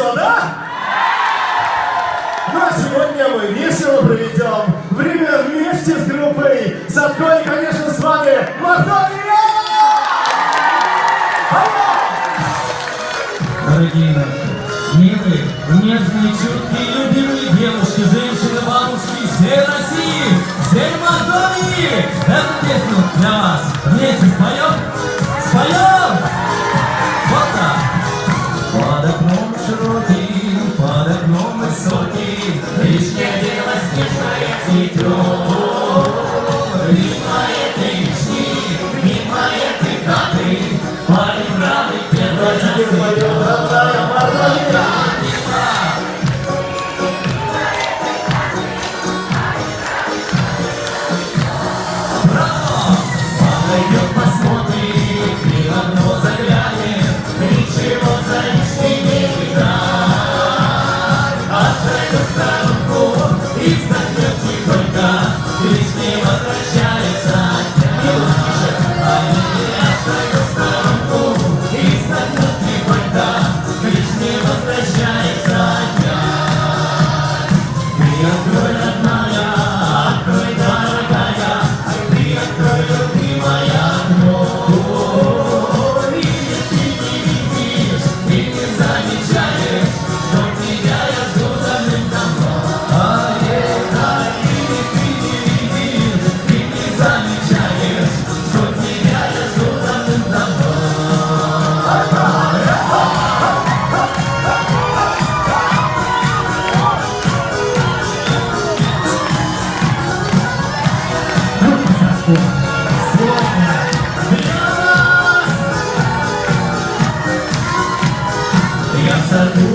весело, да? Ну а сегодня мы весело проведем время вместе с группой Садко и, конечно, с вами Мартовия! Дорогие наши, милые, нежные, чуткие, любимые девушки, женщины, бабушки всей России, всей Мордовии! Эту песню для вас вместе споем? Споем! Вот так! Под окном широким, под окном высоким, вишня дева снежная цветет. Мимо этой вишни, мимо этой хаты, парень бравый первый засыпет. Подойдет, посмотрит, и в окно заглянет, ничего за лишней не видать. Отойдет в сторонку и вздохнет тихонько, лишь не возвращается опять. Отойдет в сторонку и вздохнет тихонько, лишь не возвращается опять. Ты открой, родная, открой, дорогая, ты открой, любимая, окно. Видишь, ты не видишь, ты не замечаешь, что тебя я жду давным-давно. Видишь, ты не видишь, ты не замечаешь, что тебя я жду давным-давно. Я в саду